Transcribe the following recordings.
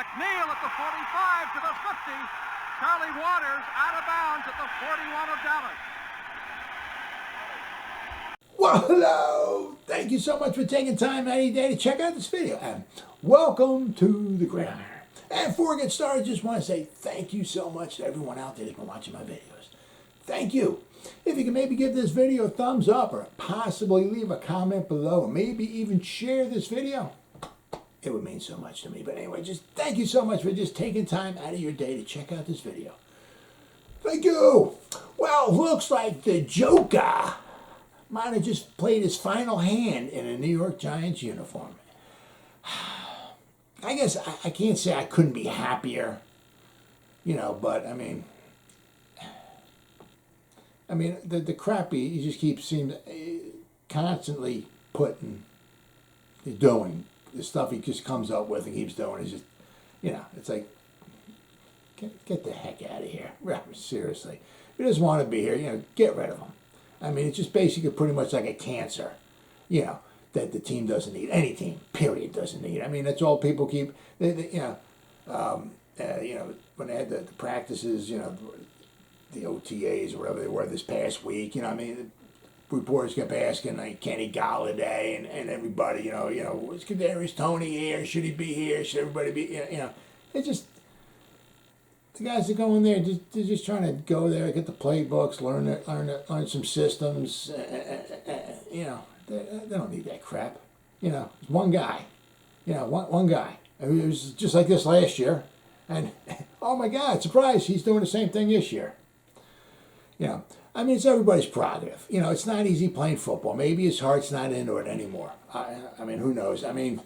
McNeil at the 45 to the 50. Charlie Waters out of bounds at the 41 of Dallas. Well, hello. Thank you so much for taking time out of your day to check out this video. And welcome to the Gridiron. And before we get started, I just want to say thank you so much to everyone out there that's been watching my videos. Thank you. If you can maybe give this video a thumbs up or possibly leave a comment below or maybe even share this video, it would mean so much to me. But anyway, just thank you so much for just taking time out of your day to check out this video. Thank you. Well, looks like the Joka might have just played his final hand in a New York Giants uniform. I guess I can't say I couldn't be happier, but I mean, the crappy, he just keeps constantly doing the stuff he just comes up with and keeps doing is just, it's like, get the heck out of here. Seriously. If he doesn't want to be here, get rid of him. I mean, it's just basically pretty much like a cancer, that the team doesn't need. Any team, period, doesn't need. I mean, that's all people keep, when they had the practices, the OTAs or whatever they were this past week, reporters kept asking, like, Kenny Golladay and everybody, is Kadarius Toney here? Should he be here? Should everybody be, It's just, the guys that go in there, they're just trying to go there, get the playbooks, learn some systems. They don't need that crap. One guy. One guy. I mean, it was just like this last year, and oh my God, surprise! He's doing the same thing this year. I mean, it's everybody's prerogative. It's not easy playing football. Maybe his heart's not into it anymore. I mean, who knows? I mean,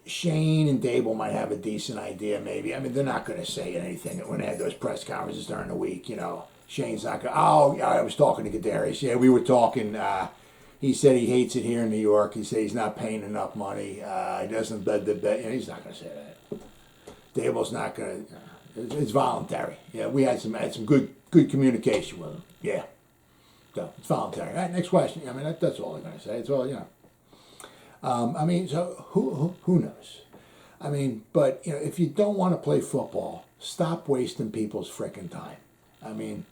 Shane and Dable might have a decent idea, maybe. I mean, they're not going to say anything when they had those press conferences during the week, Shane's not going to, I was talking to Kadarius. Yeah, we were talking. He said he hates it here in New York. He said he's not paying enough money. He doesn't, he's not going to say that. Dable's not going to, it's voluntary. Yeah, we had some good communication with him. Yeah. So, it's voluntary. All right, next question. I mean, that's all I'm going to say. It's all, I mean, so who knows? I mean, but, if you don't want to play football, stop wasting people's frickin' time. I mean,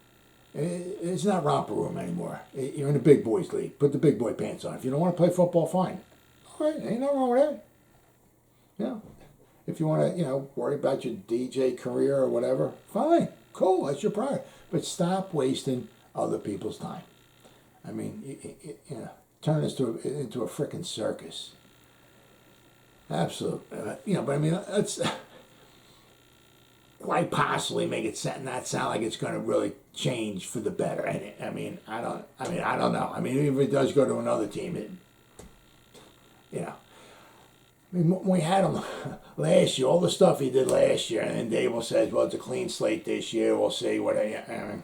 it's not romper room anymore. You're in the big boys league. Put the big boy pants on. If you don't want to play football, fine. All right, ain't nothing wrong with that. If you want to, worry about your DJ career or whatever, fine, cool, that's your priority. But stop wasting other people's time. I mean, turn this into a frickin' circus. Absolutely. But I mean, that's quite possibly make it not sound like it's going to really change for the better. I mean, I don't know. I mean, even if it does go to another team, I mean, when we had him last year, all the stuff he did last year, and then Dable says, well, it's a clean slate this year. We'll see what I mean.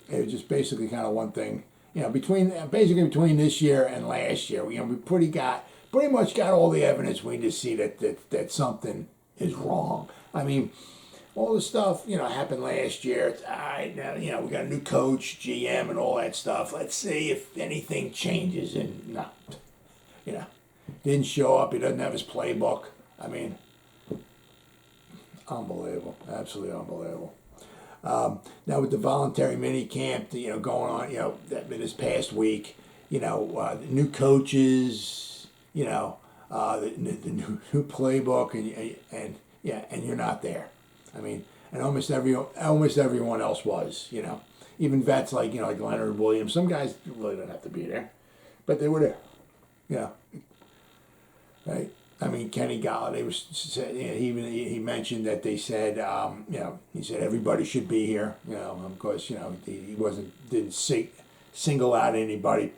It was just basically kind of one thing, between this year and last year, we pretty much got all the evidence. We just see that something is wrong. I mean, all the stuff, happened last year. It's, all right, now, we got a new coach, GM, and all that stuff. Let's see if anything changes. And no, didn't show up. He doesn't have his playbook. I mean, unbelievable, absolutely unbelievable. Now with the voluntary mini camp, going on, this past week, new coaches, the new playbook, and you're not there. I mean, and almost everyone else was, even vets like like Leonard Williams. Some guys really don't have to be there, but they were there, right. I mean, Kenny Golladay he mentioned that they said, he said everybody should be here, of course, he didn't single out anybody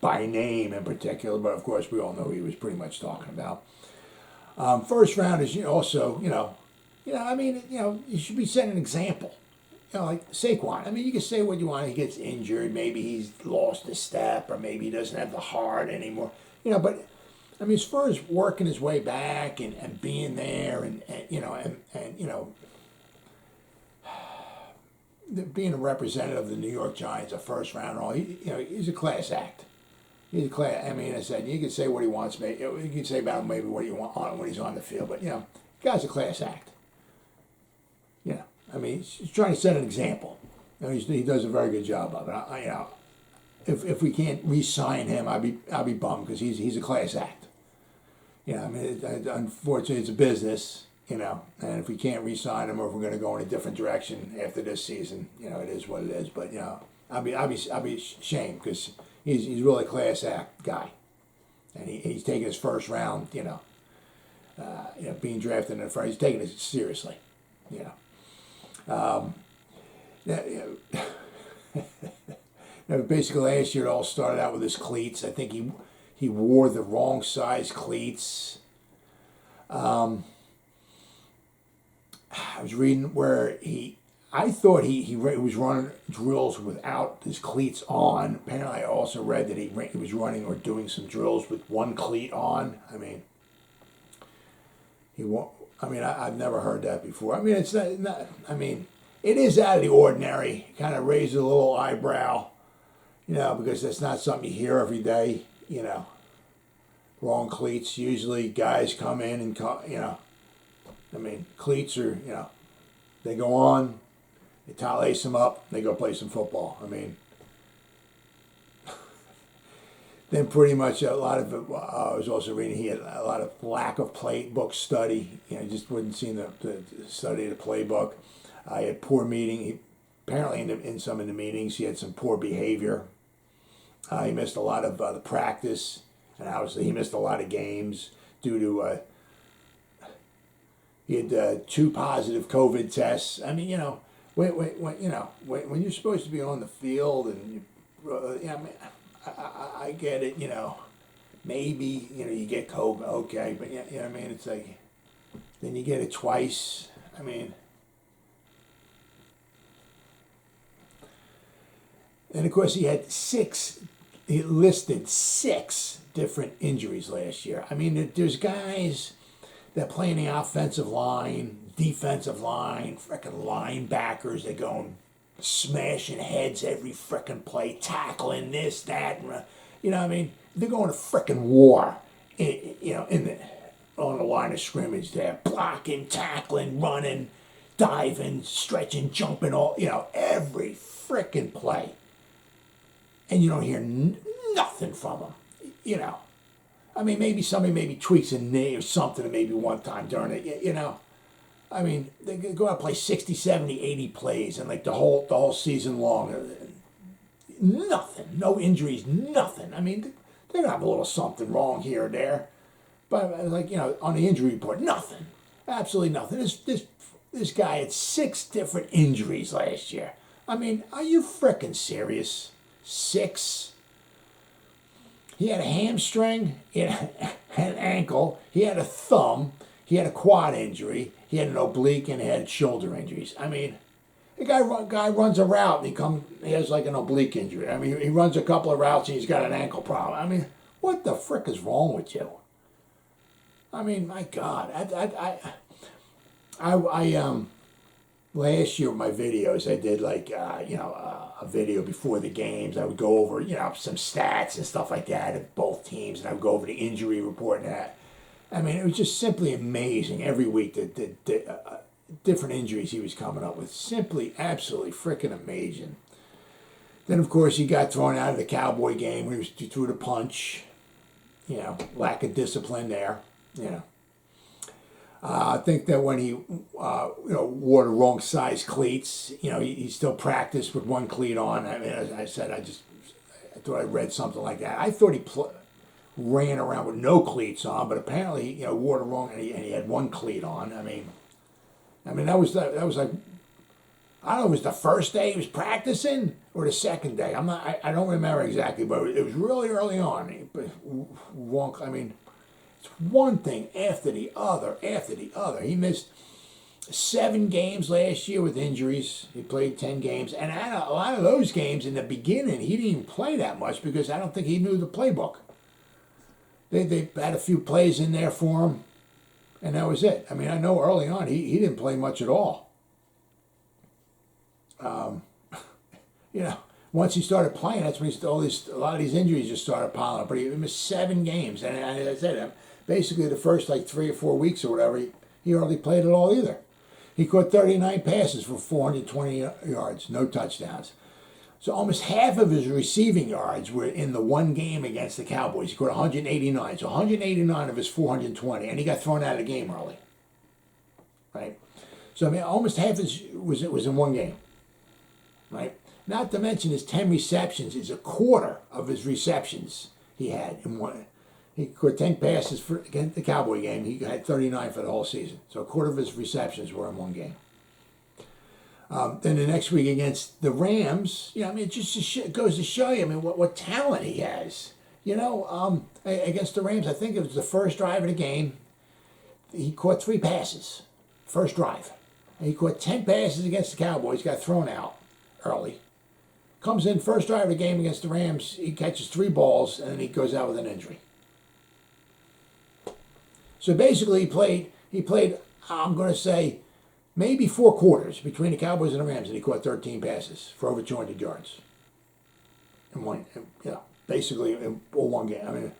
by name in particular, but of course we all know who he was pretty much talking about. First round is also, I mean, you should be setting an example. Like Saquon. I mean, you can say what you want. He gets injured. Maybe he's lost a step, or maybe he doesn't have the heart anymore. But I mean, as far as working his way back and being there and being a representative of the New York Giants, a first round, he's a class act. He's a class. I mean, I said you can say what he wants. Maybe you can say about him maybe what you want on when he's on the field, but guy's a class act. I mean, he's trying to set an example. He does a very good job of it. If we can't re-sign him, I'll be bummed because he's a class act. I mean, unfortunately, it's a business. And if we can't re-sign him, or if we're going to go in a different direction after this season, it is what it is. But I'll be ashamed because he's really a class act guy, and he's taking his first round. Being drafted in the first, he's taking it seriously. Now, basically last year it all started out with his cleats. I think he wore the wrong size cleats. I was reading where I thought he was running drills without his cleats on. Apparently I also read that he was running or doing some drills with one cleat on. I mean, I've never heard that before. I mean, it's not. I mean, it is out of the ordinary. Kind of raises a little eyebrow, because that's not something you hear every day. Wrong cleats. Usually, guys come in and I mean, cleats are they go on, they tie lace them up, they go play some football. I mean. Then pretty much a lot of it, I was also reading he had a lot of lack of playbook study. He just wouldn't seem to study the playbook. He had poor meeting. Apparently in some of the meetings he had some poor behavior. He missed a lot of the practice, and obviously he missed a lot of games due to he had 2 positive COVID tests. I mean, when you're supposed to be on the field and I get it, maybe, you get COVID, okay, but I mean, it's like, then you get it twice. I mean, and of course he listed 6 different injuries last year. I mean, there's guys that play in the offensive line, defensive line, frickin' linebackers that go and smashing heads every frickin' play, tackling this, that, and, I mean, they're going to frickin' war, on the line of scrimmage there, blocking, tackling, running, diving, stretching, jumping, all, every frickin' play, and you don't hear nothing from them, I mean, maybe somebody tweaks a knee or something, maybe one time during it, I mean, they go out and play 60, 70, 80 plays and like the whole season long. Nothing. No injuries, nothing. I mean, they're going to have a little something wrong here or there. But on the injury report, nothing. Absolutely nothing. This guy had 6 different injuries last year. I mean, are you frickin' serious? 6? He had a hamstring, he had an ankle, he had a thumb, he had a quad injury, he had an oblique, and he had shoulder injuries. I mean, the guy runs a route and he has like an oblique injury. I mean, he runs a couple of routes and he's got an ankle problem. I mean, what the frick is wrong with you? I mean, my God, I last year with my videos, I did like a video before the games. I would go over some stats and stuff like that of both teams, and I would go over the injury report and that. I mean, it was just simply amazing every week the different injuries he was coming up with. Simply, absolutely freaking amazing. Then, of course, he got thrown out of the Cowboy game when he threw the punch. Lack of discipline there. I think that when he, wore the wrong size cleats, he still practiced with one cleat on. I mean, as I said, I thought I read something like that. I thought he ran around with no cleats on, but apparently, wore the wrong, and he had one cleat on. I mean, that was like, I don't know, it was the first day he was practicing or the second day. I don't remember exactly, but it was really early on. I mean, it's one thing after the other, He missed 7 games last year with injuries. He played 10 games, and a lot of those games in the beginning, he didn't even play that much because I don't think he knew the playbook. They had a few plays in there for him, and that was it. I mean, I know early on he didn't play much at all. once he started playing, that's when a lot of these injuries just started piling up. But he missed 7 games, and as I said, basically the first like 3 or 4 weeks or whatever, he hardly played at all either. He caught 39 passes for 420 yards, no touchdowns. So almost half of his receiving yards were in the one game against the Cowboys. He caught 189, so 189 of his 420, and he got thrown out of the game early. Right? So I mean, almost half his was in one game. Right? Not to mention his 10 receptions is a quarter of his receptions he had in one. He caught 10 passes against the Cowboy game. He had 39 for the whole season. So a quarter of his receptions were in one game. Then the next week against the Rams, I mean, it goes to show you, I mean, what talent he has. Against the Rams, I think it was the first drive of the game. He caught 3 passes, first drive. And he caught 10 passes against the Cowboys, got thrown out early. Comes in first drive of the game against the Rams, he catches 3 balls, and then he goes out with an injury. So basically, he played. I'm going to say, maybe 4 quarters between the Cowboys and the Rams, and he caught 13 passes for over 200 yards. Basically in one game. I mean,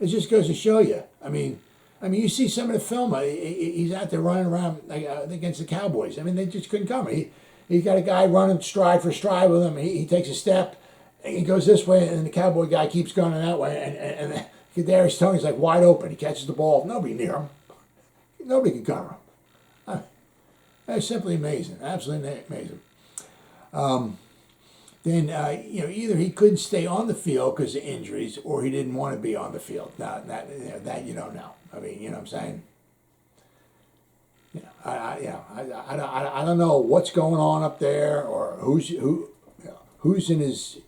it just goes to show you. I mean, you see some of the film. He's out there running around against the Cowboys. I mean, they just couldn't cover. He got a guy running stride for stride with him. He takes a step, and he goes this way, and the Cowboy guy keeps going that way, and Kadarius Toney's like wide open. He catches the ball. Nobody near him. Nobody can cover him. That's simply amazing. Absolutely amazing. Then either he couldn't stay on the field because of injuries, or he didn't want to be on the field. Now, that you don't know. I mean, you know what I'm saying? I don't know what's going on up there, or who's in his.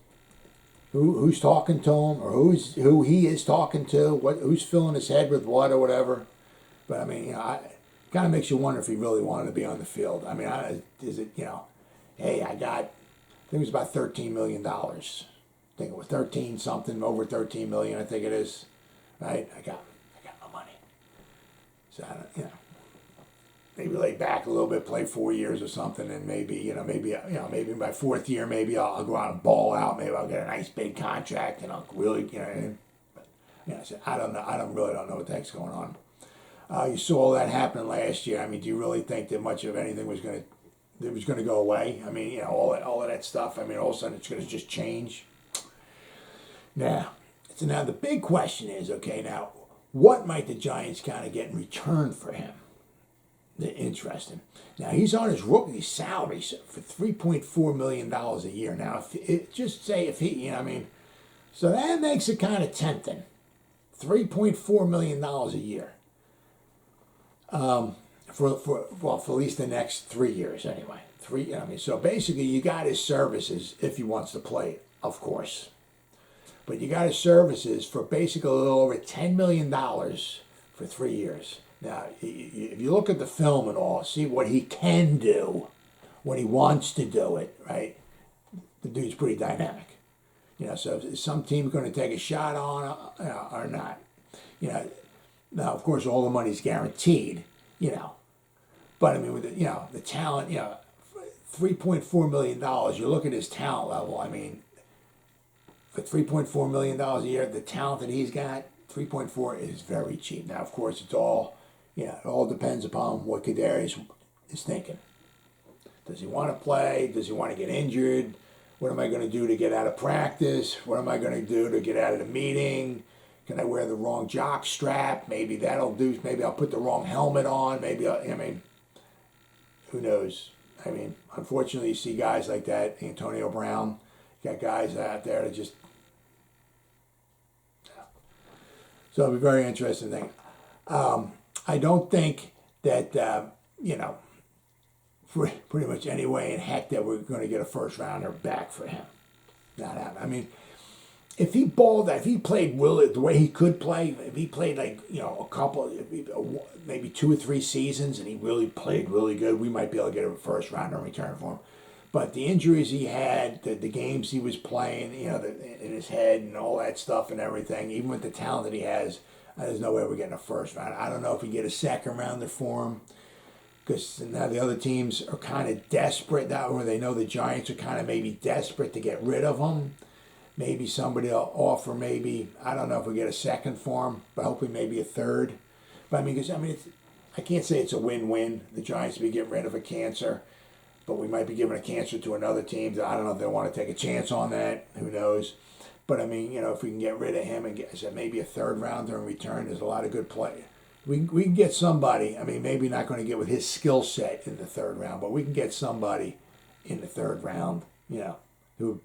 Who's talking to him, or who he is talking to? Who's filling his head with what or whatever? But I mean, it kind of makes you wonder if he really wanted to be on the field. I mean, is it hey, I think it was about $13 million. I think it was 13 something, over 13 million. I think it is, right? I got my money. So maybe lay back a little bit, play 4 years or something, and maybe my 4th year, maybe I'll go out and ball out. Maybe I'll get a nice big contract, and I'll really, so I don't know. I really don't know what the heck's going on. You saw all that happen last year. I mean, do you really think that much of anything was going to go away? I mean, all of that stuff. I mean, all of a sudden it's going to just change. Now the big question is, okay, now what might the Giants kind of get in return for him? Interesting. Now he's on his rookie salary for $3.4 million a year. Now, so that makes it kind of tempting. $3.4 million a year. For at least the next 3 years anyway. So basically you got his services if he wants to play, of course. But you got his services for basically a little over $10 million for 3 years. Now, if you look at the film and all, see what he can do, when he wants to do it, right? The dude's pretty dynamic. So is some team going to take a shot on or not? Now, of course, all the money's guaranteed, But, I mean, with the talent, $3.4 million, you look at his talent level, I mean, for $3.4 million a year, the talent that he's got, 3.4 is very cheap. Now, of course, it all depends upon what Kadarius is thinking. Does he want to play? Does he want to get injured? What am I going to do to get out of practice? What am I going to do to get out of the meeting? Can I wear the wrong jock strap? Maybe that'll do. Maybe I'll put the wrong helmet on. Who knows? I mean, unfortunately, you see guys like that. Antonio Brown, you got guys out there that just. So it'll be a very interesting thing. I don't think that, pretty much any way in heck that we're going to get a first rounder back for him. Not happening. I mean, if he played the way he could play, if he played a couple, maybe 2 or 3 seasons, and he really played really good, we might be able to get a first rounder in return for him. But the injuries he had, the games he was playing, in his head and all that stuff and everything, even with the talent that he has, there's no way we're getting a first round. I don't know if we get a second rounder for him, because now the other teams are kind of desperate now, where they know the Giants are kind of maybe desperate to get rid of him. Maybe somebody will offer, maybe, I don't know if we get a second for him, but hopefully maybe a third. But I mean, I can't say it's a win-win. The Giants will be getting rid of a cancer, but we might be giving a cancer to another team. I don't know if they want to take a chance on that. Who knows? But I mean, if we can get rid of him and get maybe a third rounder in return, there's a lot of good play. We can get somebody. I mean, maybe not going to get with his skill set in the third round, but we can get somebody in the third round. Who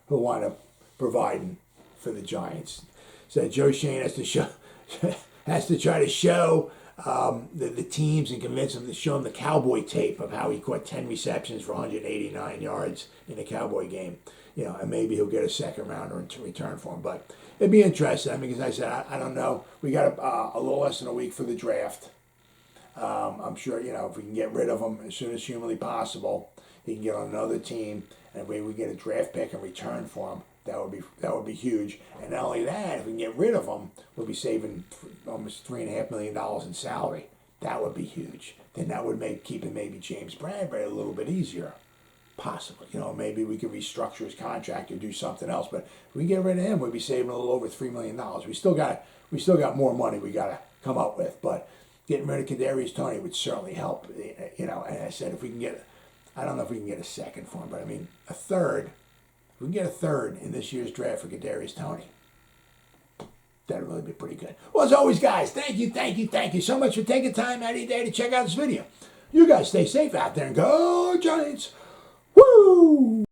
wind up providing for the Giants. So Joe Schoen has to try to show the teams and convince them to show them the Cowboy tape of how he caught 10 receptions for 189 yards in a Cowboy game. And maybe he'll get a second rounder to return for him. But it'd be interesting. I mean, as I said, I don't know. We got a little less than a week for the draft. I'm sure, if we can get rid of him as soon as humanly possible, he can get on another team, and if we get a draft pick in return for him, that would be huge. And not only that, if we can get rid of him, we'll be saving almost $3.5 million in salary. That would be huge. Then that would make keeping maybe James Bradbury a little bit easier. Possibly. Maybe we could restructure his contract or do something else. But if we get rid of him, we'd be saving a little over $3 million. We still got more money we got to come up with. But getting rid of Kadarius Toney would certainly help. And I said if we can get, I don't know if we can get a second for him, but I mean a third. If we can get a third in this year's draft for Kadarius Toney, that'd really be pretty good. Well, as always, guys, thank you so much for taking time out of your day to check out this video. You guys stay safe out there and go Giants. Woo!